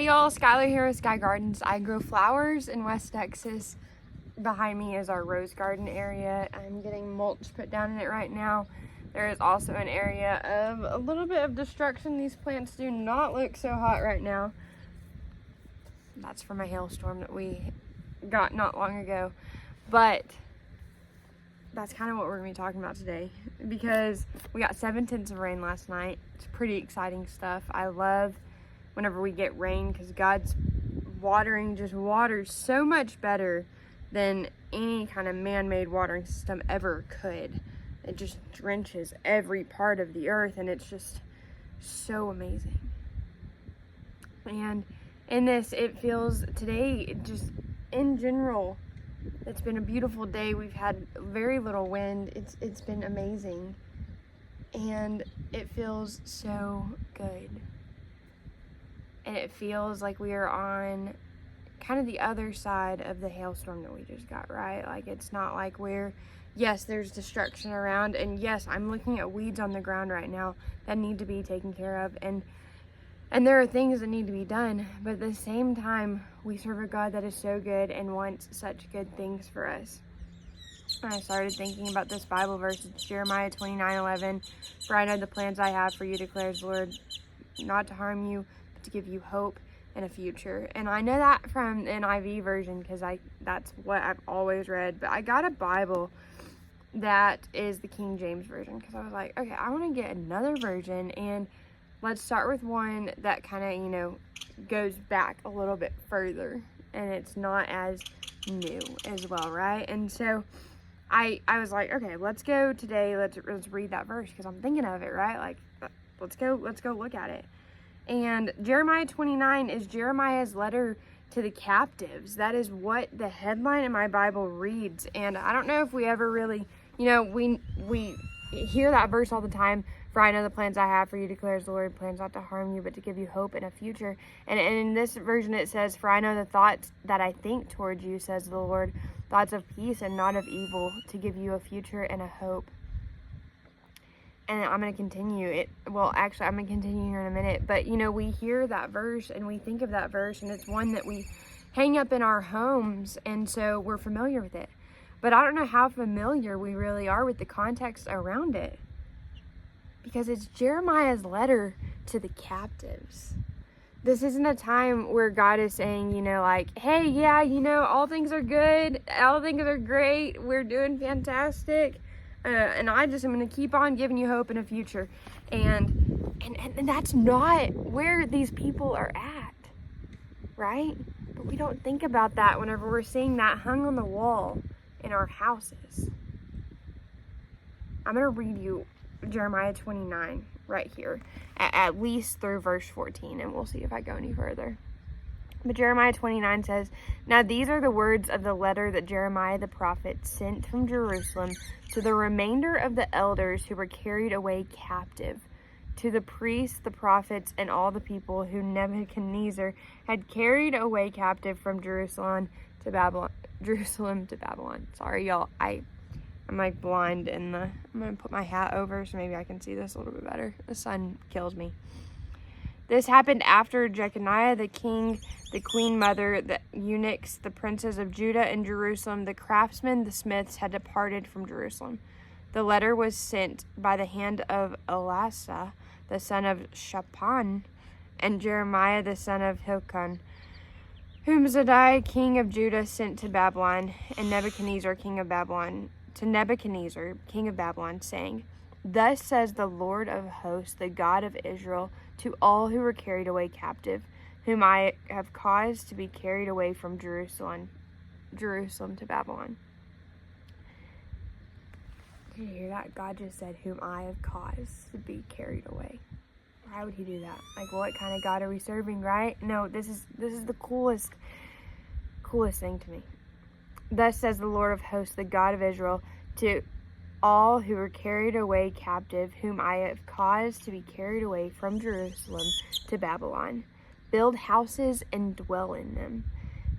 Hey y'all, Skylar here with Sky Gardens. I grow flowers in West Texas. Behind me is our rose garden area. I'm getting mulch put down in it right now. There is also an area of a little bit of destruction. These plants do not look so hot right now. That's from a hailstorm that we got not long ago. But that's kind of what we're going to be talking about today, because we got 7/10 of rain last night. It's pretty exciting stuff. I love whenever we get rain because God's watering just waters so much better than any kind of man-made watering system ever could. It just drenches every part of the earth, and it's just so amazing. And in this, it feels today, just in general, it's been a beautiful day. We've had very little wind. It's been amazing, and it feels so good. And it feels like we are on kind of the other side of the hailstorm that we just got, right? Like, it's not like yes, there's destruction around, and yes, I'm looking at weeds on the ground right now that need to be taken care of, and there are things that need to be done, but at the same time, we serve a God that is so good and wants such good things for us. And I started thinking about this Bible verse. It's Jeremiah 29:11. For I know the plans I have for you, declares the Lord, not to harm you, but to give you hope and a future. And I know that from the NIV version because that's what I've always read. But I got a Bible that is the King James version because I was like, okay, I want to get another version, and let's start with one that kind of, goes back a little bit further, and it's not as new as well, right? And so I was like, okay, let's go today. Let's read that verse because I'm thinking of it, right? Like, let's go look at it. And Jeremiah 29 is Jeremiah's letter to the captives. That is what the headline in my Bible reads. And I don't know if we ever really, we hear that verse all the time. For I know the plans I have for you, declares the Lord, plans not to harm you, but to give you hope and a future. And in this version it says, for I know the thoughts that I think towards you, says the Lord, thoughts of peace and not of evil, to give you a future and a hope. And I'm going to continue it. Well, actually, I'm going to continue here in a minute. But, we hear that verse and we think of that verse, and it's one that we hang up in our homes, and so we're familiar with it. But I don't know how familiar we really are with the context around it, because it's Jeremiah's letter to the captives. This isn't a time where God is saying, hey, yeah, all things are good. All things are great. We're doing fantastic. And I just am going to keep on giving you hope and a future. And that's not where these people are at, right? But we don't think about that whenever we're seeing that hung on the wall in our houses. I'm going to read you Jeremiah 29 right here, at least through verse 14, and we'll see if I go any further. But Jeremiah 29 says, now these are the words of the letter that Jeremiah the prophet sent from Jerusalem to the remainder of the elders who were carried away captive, to the priests, the prophets, and all the people who Nebuchadnezzar had carried away captive from Jerusalem to Babylon. Sorry, y'all. I'm like blind I'm going to put my hat over so maybe I can see this a little bit better. The sun kills me. This happened after Jeconiah the king, the queen mother, the eunuchs, the princes of Judah and Jerusalem, the craftsmen, the smiths had departed from Jerusalem. The letter was sent by the hand of Elasah, the son of Shaphan, and Jeremiah the son of Hilkiah, whom Zedek king of Judah sent to Babylon, and Nebuchadnezzar king of Babylon, saying, thus says the Lord of hosts, the God of Israel, to all who were carried away captive, whom I have caused to be carried away from Jerusalem to Babylon. Did you hear that? God just said, whom I have caused to be carried away. Why would he do that? Like, what kind of God are we serving, right? No, this is the coolest thing to me. Thus says the Lord of hosts, the God of Israel, to all who were carried away captive, whom I have caused to be carried away from Jerusalem to Babylon. Build houses and dwell in them.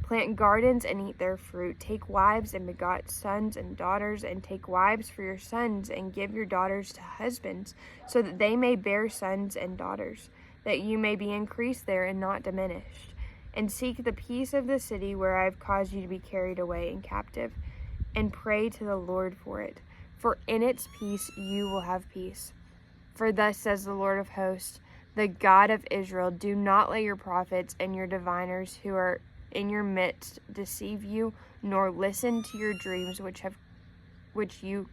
Plant gardens and eat their fruit. Take wives and begot sons and daughters, and take wives for your sons, and give your daughters to husbands, so that they may bear sons and daughters. that you may be increased there and not diminished. And seek the peace of the city where I have caused you to be carried away in captive, and pray to the Lord for it. For in its peace you will have peace. For thus says the Lord of hosts, the God of Israel, do not let your prophets and your diviners who are in your midst deceive you, nor listen to your dreams which you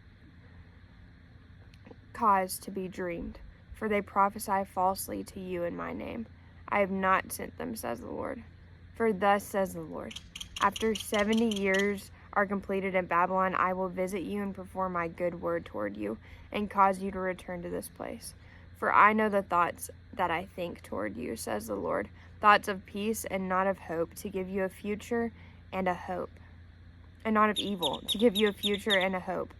cause to be dreamed. For they prophesy falsely to you in my name. I have not sent them, says the Lord. For thus says the Lord, after 70 years are completed in Babylon, I will visit you and perform my good word toward you, and cause you to return to this place. For I know the thoughts that I think toward you, says the Lord, thoughts of peace and not of hope, to give you a future and a hope, and not of evil, to give you a future and a hope.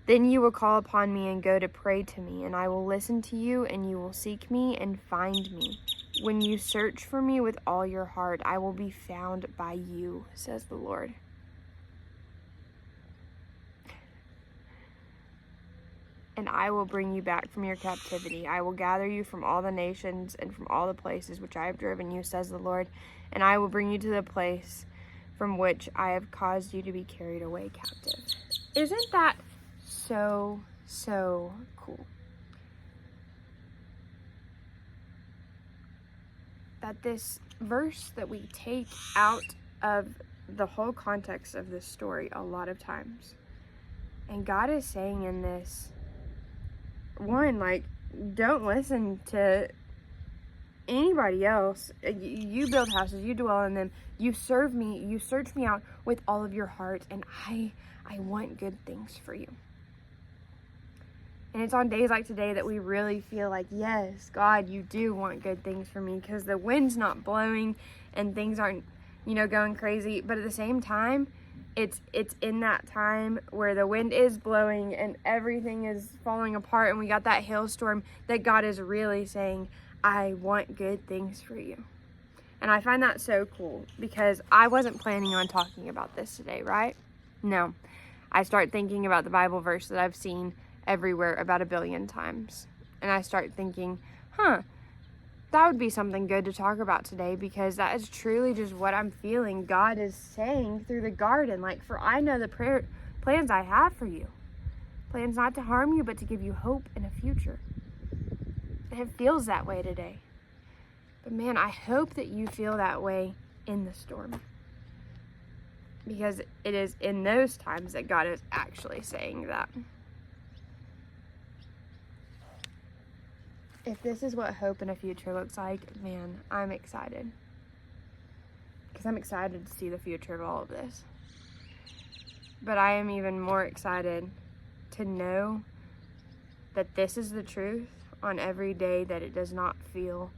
Then you will call upon me and go to pray to me, and I will listen to you, and you will seek me and find me. When you search for me with all your heart, I will be found by you, says the Lord. And I will bring you back from your captivity. I will gather you from all the nations and from all the places which I have driven you, says the Lord. And I will bring you to the place from which I have caused you to be carried away captive. Isn't that so cool? That this verse that we take out of the whole context of this story a lot of times. And God is saying in this, one, like, don't listen to anybody else. You build houses, you dwell in them, you serve me, you search me out with all of your heart, and I want good things for you. And it's on days like today that we really feel like, yes, God, you do want good things for me, because the wind's not blowing and things aren't, going crazy. But at the same time, it's in that time where the wind is blowing and everything is falling apart and we got that hailstorm that God is really saying, I want good things for you. And I find that so cool, because I wasn't planning on talking about this today, right? No. I start thinking about the Bible verse that I've seen everywhere about 1 billion times. And I start thinking, that would be something good to talk about today, because that is truly just what I'm feeling God is saying through the garden. Like, for I know the plans I have for you. Plans not to harm you, but to give you hope and a future. And it feels that way today. But man, I hope that you feel that way in the storm. Because it is in those times that God is actually saying that. If this is what hope in a future looks like, man, I'm excited. Because I'm excited to see the future of all of this. But I am even more excited to know that this is the truth on every day that it does not feel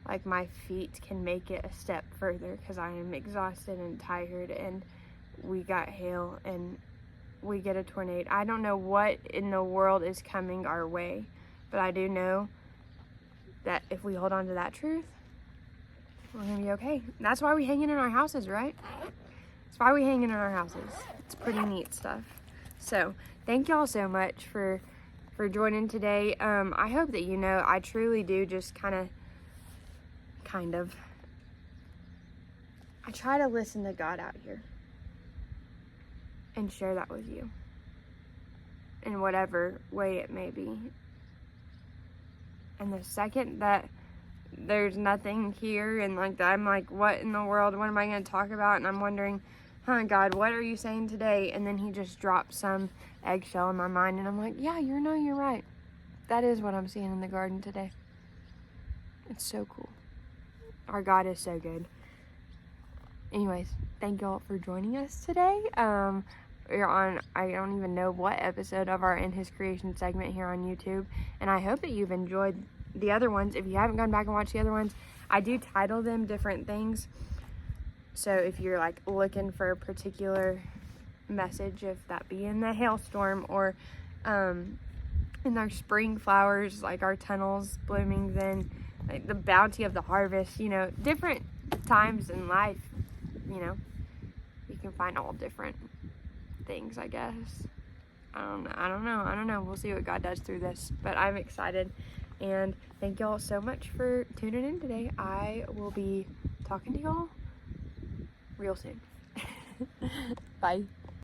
like my feet can make it a step further, because I am exhausted and tired, and we got hail and we get a tornado. I don't know what in the world is coming our way, but I do know that if we hold on to that truth, we're gonna be okay. That's why we hang it in our houses, right? That's why we hang it in our houses. It's pretty neat stuff. So thank y'all so much for joining today. I hope that I truly do just kind of I try to listen to God out here and share that with you in whatever way it may be. And the second that there's nothing here, and I'm like, what in the world, what am I going to talk about? And I'm wondering, God, what are you saying today? And then he just drops some eggshell in my mind, and I'm like, yeah, you're right. That is what I'm seeing in the garden today. It's so cool. Our God is so good. Anyways, thank y'all for joining us today. We're on, I don't even know what episode of our In His Creation segment here on YouTube. And I hope that you've enjoyed the other ones. If you haven't gone back and watched the other ones, I do title them different things. So if you're looking for a particular message, if that be in the hailstorm or in our spring flowers, like our tunnels blooming, then the bounty of the harvest, different times in life, you can find all different things, I guess. I don't know. We'll see what God does through this, but I'm excited. And thank y'all so much for tuning in today. I will be talking to y'all real soon. Bye.